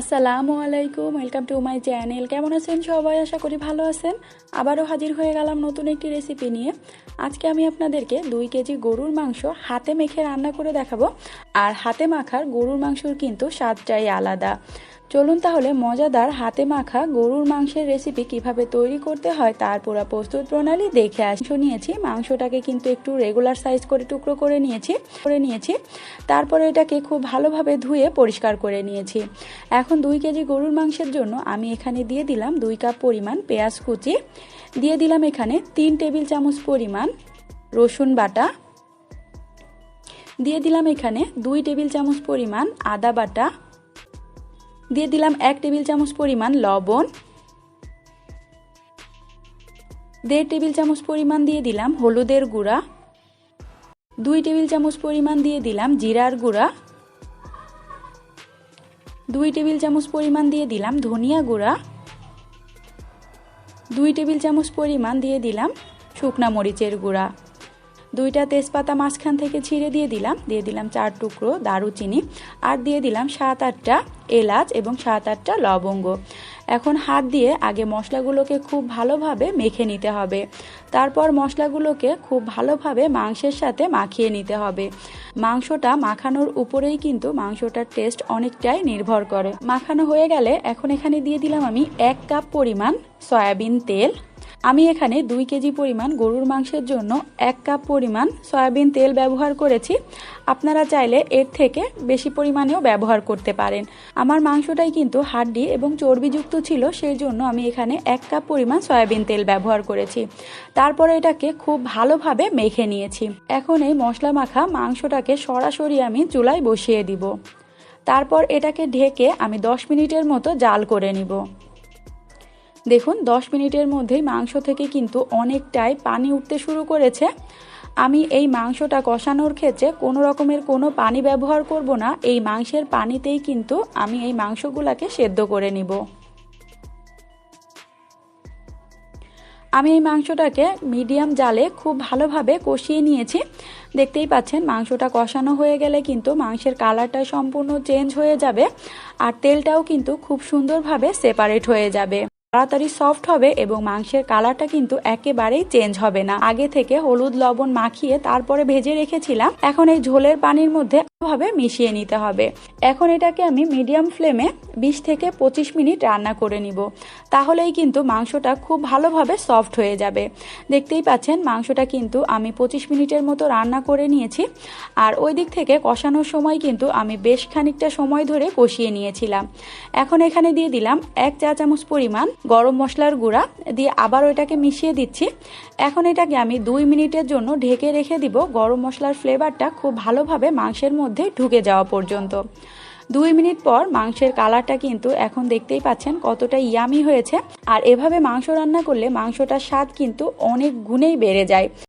আসসালামু আলাইকুম, welcome to my channel. কেমন আছেন সবাই? আশা করি ভালো আছেন। আবারও হাজির হয়ে গেলাম নতুন একটি রেসিপি নিয়ে। আজকে আমি আপনাদেরকে 2 কেজি গরুর মাংস হাতে মেখে রান্না করে দেখাবো। আর হাতে মাখার গরুর মাংসর কিন্তু স্বাদটাই আলাদা। চলুন তাহলে মজাদার হাতে মাখা গরুর মাংসের রেসিপি কিভাবে তৈরি করতে হয় তার পুরো প্রস্তুত প্রণালী দেখে নিয়েছি। মাংসটাকে কিন্তু একটু রেগুলার সাইজ করে টুকরো করে নিয়েছি। তারপরে এটাকে খুব ভালোভাবে ধুয়ে পরিষ্কার করে নিয়েছি। এখন 2 কেজি গরুর মাংসের জন্য আমি এখানে দিয়ে দিলাম 2 কাপ পরিমাণ পেঁয়াজ কুচি, দিয়ে দিলাম এখানে 3 টেবিল চামচ পরিমাণ রসুন বাটা, দিয়ে দিলাম এখানে 2 টেবিল চামচ পরিমাণ আদা বাটা, দিয়ে দিলাম 1 টেবিল চামচ পরিমাণ লবণ, 1.5 টেবিল চামচ পরিমাণ দিয়ে দিলাম হলুদের গুঁড়া, 2 টেবিল চামচ পরিমাণ দিয়ে দিলাম জিরার গুঁড়া, 2 টেবিল চামচ পরিমাণ দিয়ে দিলাম ধনিয়া গুঁড়া, 2 টেবিল চামচ পরিমাণ দিয়ে দিলাম শুকনা মরিচের গুঁড়া, 2টা তেজপাতা মাঝখান থেকে ছিঁড়ে দিয়ে দিলাম 4 টুকরো দারুচিনি, আর দিয়ে দিলাম 7-8টা এলাচ এবং 7-8টা লবঙ্গ। এখন হাত দিয়ে আগে মশলাগুলোকে খুব ভালোভাবে মেখে নিতে হবে। তারপর মশলাগুলোকে খুব ভালোভাবে মাংসের সাথে মাখিয়ে নিতে হবে। মাংসটা মাখানোর উপরেই কিন্তু মাংসটার টেস্ট অনেকটাই নির্ভর করে। মাখানো হয়ে গেলে এখন এখানে দিয়ে দিলাম আমি 1 কাপ পরিমাণ সয়াবিন তেল। আমি এখানে 2 কেজি পরিমাণ গরুর মাংসের জন্য 1 কাপ পরিমাণ সয়াবিন তেল ব্যবহার করেছি। আপনারা চাইলে এর থেকে বেশি পরিমাণেও ব্যবহার করতে পারেন। আমার মাংসটাই কিন্তু হাড্ডি এবং চর্বিযুক্ত ছিল, সেই জন্য আমি এখানে 1 কাপ পরিমাণ সয়াবিন তেল ব্যবহার করেছি। তারপরে এটাকে খুব ভালোভাবে মেখে নিয়েছি। এখন এই মশলা মাখা মাংসটাকে সরাসরি আমি চুলায় বসিয়ে দিব। তারপর এটাকে ঢেকে আমি 10 মিনিটের মতো জাল করে নিব। দেখুন 10 মিনিটের মধ্যেই মাংস থেকে কিন্তু অনেকটাই পানি উঠতে শুরু করেছে। আমি এই মাংসটা কষানোর ক্ষেত্রে কোনো রকমের কোনো পানি ব্যবহার করব না। এই মাংসের পানিতেই কিন্তু আমি এই মাংসগুলোকে সেদ্ধ করে নিব। আমি এই মাংসটাকে মিডিয়াম জালে খুব ভালোভাবে কষিয়ে নিয়েছি। দেখতেই পাচ্ছেন মাংসটা কষানো হয়ে গেলে কিন্তু মাংসের কালারটা সম্পূর্ণ চেঞ্জ হয়ে যাবে, আর তেলটাও কিন্তু খুব সুন্দরভাবে সেপারেট হয়ে যাবে। তাড়াতাড়ি সফট হবে এবং মাংসের কালারটা কিন্তু একেবারেই চেঞ্জ হবে না। আগে থেকে হলুদ লবণ মাখিয়ে তারপরে ভেজে রেখেছিলাম। এখন এই ঝোলের পানির মধ্যে ভাবে মিশিয়ে নিতে হবে। এখন এটাকে আমি মিডিয়াম ফ্লেমে 20 থেকে 25 মিনিট রান্না করে নিব। তাহলেই কিন্তু মাংসটা খুব ভালোভাবে সফট হয়ে যাবে। দেখতেই পাচ্ছেন মাংসটা কিন্তু আমি 25 মিনিটের মতো রান্না করে নিয়েছি। আর ওই দিক থেকে কষানোর সময় কিন্তু আমি বেশ খানিকটা সময় ধরে কষিয়ে নিয়েছিলাম। এখন এখানে দিয়ে দিলাম 1 চা চামচ পরিমাণ গরম মশলার গুঁড়া, দিয়ে আবার ওইটাকে মিশিয়ে দিচ্ছি। এখন এটাকে আমি 2 মিনিটের জন্য ঢেকে রেখে দিব গরম মশলার ফ্লেভারটা খুব ভালোভাবে মাংসের মধ্যে ঢুকে যাওয়া পর্যন্ত। 2 মিনিট পর মাংসের কালারটা কিন্তু এখন দেখতেই পাচ্ছেন কতটা ইয়ামি হয়েছে। আর এভাবে মাংস রান্না করলে মাংসটার স্বাদ কিন্তু অনেক গুণেই বেড়ে যায়।